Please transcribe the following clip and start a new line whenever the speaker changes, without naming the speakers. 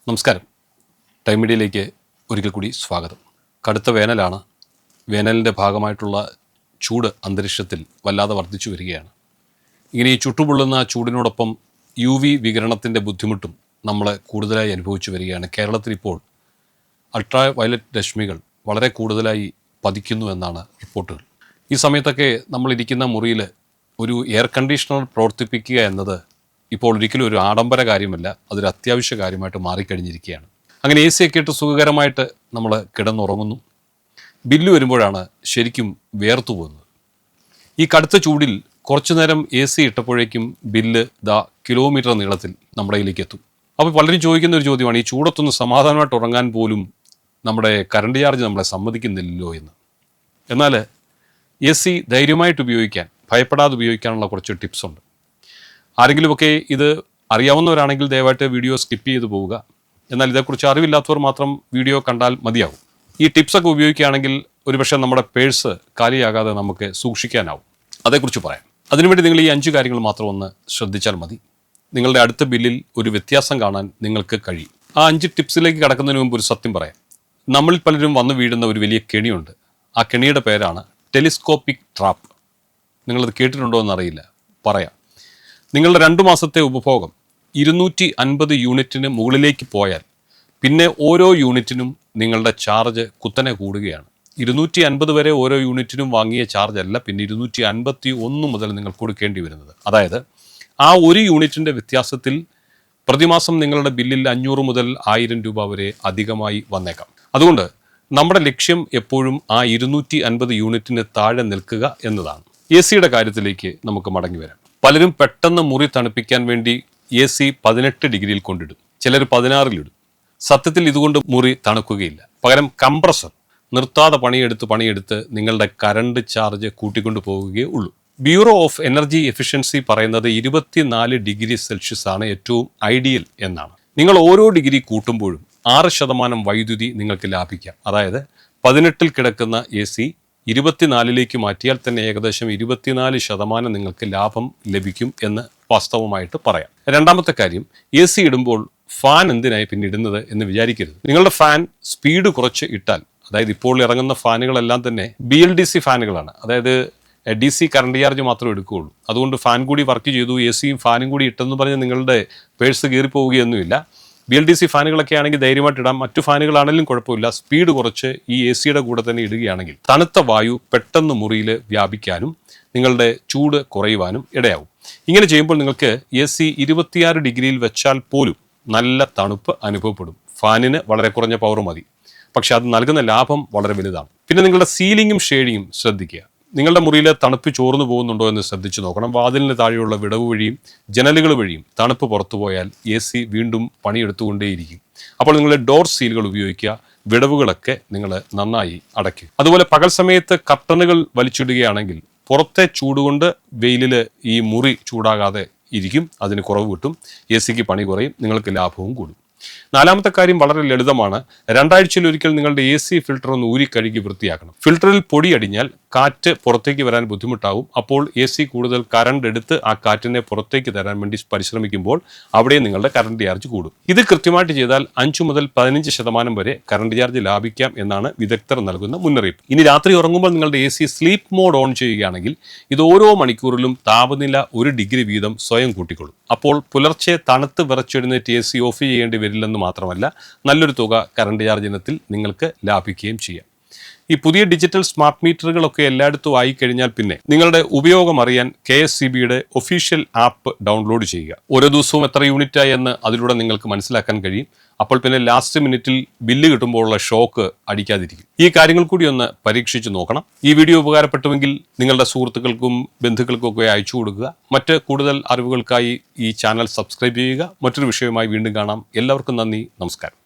നമസ്കാരം. ടൈം മീഡിയയിലേക്ക് ഒരിക്കൽ കൂടി സ്വാഗതം. കടുത്ത വേനലാണ്. വേനലിൻ്റെ ഭാഗമായിട്ടുള്ള ചൂട് അന്തരീക്ഷത്തിൽ വല്ലാതെ വർദ്ധിച്ചു വരികയാണ്. ഇങ്ങനെ ഈ ചുട്ടുപൊള്ളുന്ന ചൂടിനോടൊപ്പം UV വികിരണത്തിൻ്റെ ബുദ്ധിമുട്ടും നമ്മൾ കൂടുതലായി അനുഭവിച്ചു വരികയാണ്. കേരളത്തിൽ ഇപ്പോൾ അൾട്രാ വയലറ്റ് രശ്മികൾ വളരെ കൂടുതലായി പതിക്കുന്നു എന്നാണ് റിപ്പോർട്ടുകൾ. ഈ സമയത്തൊക്കെ നമ്മളിരിക്കുന്ന മുറിയിൽ ഒരു എയർ കണ്ടീഷണർ പ്രവർത്തിപ്പിക്കുക എന്നത് ഇപ്പോൾ ഒരിക്കലും ഒരു ആഡംബര കാര്യമല്ല, അതൊരു അത്യാവശ്യ കാര്യമായിട്ട് മാറിക്കഴിഞ്ഞിരിക്കുകയാണ്. അങ്ങനെ AC ഒക്കെ ഇട്ട് സുഖകരമായിട്ട് നമ്മൾ കിടന്നുറങ്ങുന്നു. ബില്ല് വരുമ്പോഴാണ് ശരിക്കും വേർത്തു പോകുന്നത്. ഈ കടുത്ത ചൂടിൽ കുറച്ചു നേരം AC ഇട്ടപ്പോഴേക്കും ബില്ല് കിലോമീറ്റർ നീളത്തിൽ നമ്മുടെ കയ്യിലേക്ക് എത്തും. അപ്പോൾ പലരും ചോദിക്കുന്ന ഒരു ചോദ്യമാണ്, ഈ ചൂടത്തൊന്ന് സമാധാനമായിട്ട് ഉറങ്ങാൻ പോലും നമ്മുടെ കറണ്ട് ചാർജ് നമ്മളെ സമ്മതിക്കുന്നില്ലല്ലോ എന്ന്. എന്നാൽ AC ധൈര്യമായിട്ട് ഉപയോഗിക്കാൻ, ഭയപ്പെടാതെ ഉപയോഗിക്കാനുള്ള കുറച്ച് ടിപ്സ് ഉണ്ട്. ആരെങ്കിലുമൊക്കെ ഇത് അറിയാവുന്നവരാണെങ്കിൽ ദയവായിട്ട് വീഡിയോ സ്കിപ്പ് ചെയ്ത് പോവുക. എന്നാൽ ഇതേക്കുറിച്ച് അറിവില്ലാത്തവർ മാത്രം വീഡിയോ കണ്ടാൽ മതിയാവും. ഈ ടിപ്സൊക്കെ ഉപയോഗിക്കുകയാണെങ്കിൽ ഒരുപക്ഷെ നമ്മുടെ പേഴ്സ് കാലിയാകാതെ നമുക്ക് സൂക്ഷിക്കാനാവും. അതേക്കുറിച്ച് പറയാം. അതിനുവേണ്ടി നിങ്ങൾ ഈ 5 കാര്യങ്ങൾ മാത്രം ഒന്ന് ശ്രദ്ധിച്ചാൽ മതി. നിങ്ങളുടെ അടുത്ത ബില്ലിൽ ഒരു വ്യത്യാസം കാണാൻ നിങ്ങൾക്ക് കഴിയും. ആ 5 ടിപ്സിലേക്ക് കടക്കുന്നതിന് മുമ്പ് ഒരു സത്യം പറയാം. നമ്മളിൽ പലരും വന്നു വീഴുന്ന ഒരു വലിയ കെണിയുണ്ട്. ആ കെണിയുടെ പേരാണ് ടെലിസ്കോപ്പിക് ട്രാപ്പ്. നിങ്ങളത് കേട്ടിട്ടുണ്ടോ എന്നറിയില്ല, പറയാം. നിങ്ങളുടെ 2 മാസത്തെ ഉപഭോഗം 250 യൂണിറ്റിന് മുകളിലേക്ക് പോയാൽ പിന്നെ ഓരോ യൂണിറ്റിനും നിങ്ങളുടെ ചാർജ് കുത്തനെ കൂടുകയാണ്. 250 വരെ ഓരോ യൂണിറ്റിനും വാങ്ങിയ ചാർജ് അല്ല, പിന്നെ 251 മുതൽ നിങ്ങൾ കൊടുക്കേണ്ടി വരുന്നത്. അതായത് ആ ഒരു യൂണിറ്റിൻ്റെ വ്യത്യാസത്തിൽ പ്രതിമാസം നിങ്ങളുടെ ബില്ലിൽ 500 മുതൽ 1000 രൂപ വരെ അധികമായി വന്നേക്കാം. അതുകൊണ്ട് നമ്മുടെ ലക്ഷ്യം എപ്പോഴും ആ 250 യൂണിറ്റിന് താഴെ നിൽക്കുക എന്നതാണ്. AC കാര്യത്തിലേക്ക് നമുക്ക് മടങ്ങി വരാം. പലരും പെട്ടെന്ന് മുറി തണുപ്പിക്കാൻ വേണ്ടി AC 18 ഡിഗ്രിയിൽ കൊണ്ടിടും, ചിലർ 16-ലിടും. സത്യത്തിൽ ഇതുകൊണ്ട് മുറി തണുക്കുകയില്ല. പകരം കംപ്രസർ നിർത്താതെ പണിയെടുത്ത് നിങ്ങളുടെ കറണ്ട് ചാർജ് കൂട്ടിക്കൊണ്ടു പോവുകയേ ഉള്ളൂ. ബ്യൂറോ ഓഫ് എനർജി എഫിഷ്യൻസി പറയുന്നത് 24 ഡിഗ്രി സെൽഷ്യസ് ആണ് ഏറ്റവും ഐഡിയൽ എന്നാണ്. നിങ്ങൾ ഓരോ ഡിഗ്രി കൂട്ടുമ്പോഴും 6% വൈദ്യുതി നിങ്ങൾക്ക് ലാഭിക്കാം. അതായത് 18-ൽ കിടക്കുന്ന AC 24-ലേക്ക് മാറ്റിയാൽ തന്നെ ഏകദേശം 24% നിങ്ങൾക്ക് ലാഭം ലഭിക്കും എന്ന് വാസ്തവമായിട്ട് പറയാം. രണ്ടാമത്തെ കാര്യം, AC ഇടുമ്പോൾ ഫാൻ എന്തിനായി പിന്നെ ഇടുന്നത് എന്ന് വിചാരിക്കരുത്. നിങ്ങളുടെ ഫാൻ സ്പീഡ് കുറച്ച് ഇട്ടാൽ, അതായത് ഇപ്പോൾ ഇറങ്ങുന്ന ഫാനുകളെല്ലാം തന്നെ BLDC ഫാനുകളാണ്. അതായത് DC കറണ്ട് ചാർജ് മാത്രമേ എടുക്കുകയുള്ളൂ. അതുകൊണ്ട് ഫാൻ കൂടി വർക്ക് ചെയ്തു, ACയും ഫാനും കൂടി ഇട്ടെന്ന് പറഞ്ഞ് നിങ്ങളുടെ പേഴ്സ് കീറിപ്പോവുകയൊന്നുമില്ല. BLDC ഫാനുകളൊക്കെ ആണെങ്കിൽ ധൈര്യമായിട്ട് ഇടാം. മറ്റു ഫാനുകളാണെങ്കിലും കുഴപ്പമില്ല. സ്പീഡ് കുറച്ച് ഈ AC കൂടെ തന്നെ ഇടുകയാണെങ്കിൽ തണുത്ത വായു പെട്ടെന്ന് മുറിയിൽ വ്യാപിക്കാനും നിങ്ങളുടെ ചൂട് കുറയുവാനും ഇടയാവും. ഇങ്ങനെ ചെയ്യുമ്പോൾ നിങ്ങൾക്ക് AC 26 ഡിഗ്രിയിൽ വെച്ചാൽ പോലും നല്ല തണുപ്പ് അനുഭവപ്പെടും. ഫാനിന് വളരെ കുറഞ്ഞ പവർ മതി, പക്ഷെ അത് നൽകുന്ന ലാഭം വളരെ വലുതാണ്. പിന്നെ നിങ്ങളുടെ സീലിങ്ങും ഷെയ്ഡിങ്ങും ശ്രദ്ധിക്കുക. നിങ്ങളുടെ മുറിയിൽ തണുപ്പ് ചോർന്നു പോകുന്നുണ്ടോ എന്ന് ശ്രദ്ധിച്ചു നോക്കണം. വാതിലിന് താഴെയുള്ള വിടവ് വഴിയും ജനലുകൾ വഴിയും തണുപ്പ് പുറത്തു പോയാൽ AC വീണ്ടും പണിയെടുത്തുകൊണ്ടേയിരിക്കും. അപ്പോൾ നിങ്ങൾ ഡോർ സീലുകൾ ഉപയോഗിക്കുക, വിടവുകളൊക്കെ നിങ്ങൾ നന്നായി അടയ്ക്കുക. അതുപോലെ പകൽ സമയത്ത് കർട്ടനുകൾ വലിച്ചിടുകയാണെങ്കിൽ പുറത്തെ ചൂടുകൊണ്ട് വെയിലിൽ ഈ മുറി ചൂടാകാതെ ഇരിക്കും, അതിന് കുറവ് കിട്ടും, AC പണി കുറയും, നിങ്ങൾക്ക് ലാഭവും കൂടും. നാലാമത്തെ കാര്യം വളരെ ലളിതമാണ്. 2 ആഴ്ചയിലൊരിക്കൽ നിങ്ങളുടെ AC ഫിൽട്ടർ ഒന്ന് ഊരി കഴുകി വൃത്തിയാക്കണം. ഫിൽട്ടറിൽ പൊടി അടിഞ്ഞാൽ കാറ്റ് പുറത്തേക്ക് വരാൻ ബുദ്ധിമുട്ടാവും. അപ്പോൾ AC കൂടുതൽ കറണ്ട് എടുത്ത് ആ കാറ്റിനെ പുറത്തേക്ക് തരാൻ വേണ്ടി പരിശ്രമിക്കുമ്പോൾ അവിടെ നിങ്ങളുടെ കറണ്ട് ചാർജ് കൂടും. ഇത് കൃത്യമായിട്ട് ചെയ്താൽ 5 മുതൽ 15% വരെ കറണ്ട് ചാർജ് ലാഭിക്കാം എന്നാണ് വിദഗ്ധർ നൽകുന്ന മുന്നറിയിപ്പ്. ഇനി രാത്രി ഉറങ്ങുമ്പോൾ നിങ്ങളുടെ AC സ്ലീപ്പ് മോഡ് ഓൺ ചെയ്യുകയാണെങ്കിൽ ഇത് ഓരോ മണിക്കൂറിലും താപനില 1 ഡിഗ്രി വീതം സ്വയം കൂട്ടിക്കൊള്ളും. അപ്പോൾ പുലർച്ചെ തണുത്ത് വിറച്ചെഴുന്നേറ്റ് AC ഓഫ് ചെയ്യേണ്ടി വരില്ലെന്ന് മാത്രമല്ല, നല്ലൊരു തുക കറണ്ട് ചാർജ് ഇനത്തിൽ നിങ്ങൾക്ക് ലാഭിക്കുകയും ചെയ്യാം. ഈ പുതിയ ഡിജിറ്റൽ സ്മാർട്ട് മീറ്ററുകളൊക്കെ എല്ലായിടത്തും ആയിക്കഴിഞ്ഞാൽ പിന്നെ നിങ്ങളുടെ ഉപയോഗം അറിയാൻ KSEBയുടെ ഒഫീഷ്യൽ ആപ്പ് ഡൗൺലോഡ് ചെയ്യുക. ഓരോ ദിവസവും എത്ര യൂണിറ്റായി എന്ന് അതിലൂടെ നിങ്ങൾക്ക് മനസ്സിലാക്കാൻ കഴിയും. അപ്പോൾ പിന്നെ ലാസ്റ്റ് മിനിറ്റിൽ ബില്ല് കിട്ടുമ്പോഴുള്ള ഷോക്ക് അടിക്കാതിരിക്കും. ഈ കാര്യങ്ങൾ കൂടി ഒന്ന് പരീക്ഷിച്ച് നോക്കണം. ഈ വീഡിയോ ഉപകാരപ്പെട്ടുവെങ്കിൽ നിങ്ങളുടെ സുഹൃത്തുക്കൾക്കും ബന്ധുക്കൾക്കും ഒക്കെ അയച്ചു കൊടുക്കുക. മറ്റ് കൂടുതൽ അറിവുകൾക്കായി ഈ ചാനൽ സബ്സ്ക്രൈബ് ചെയ്യുക. മറ്റൊരു വിഷയവുമായി വീണ്ടും കാണാം. എല്ലാവർക്കും നന്ദി, നമസ്കാരം.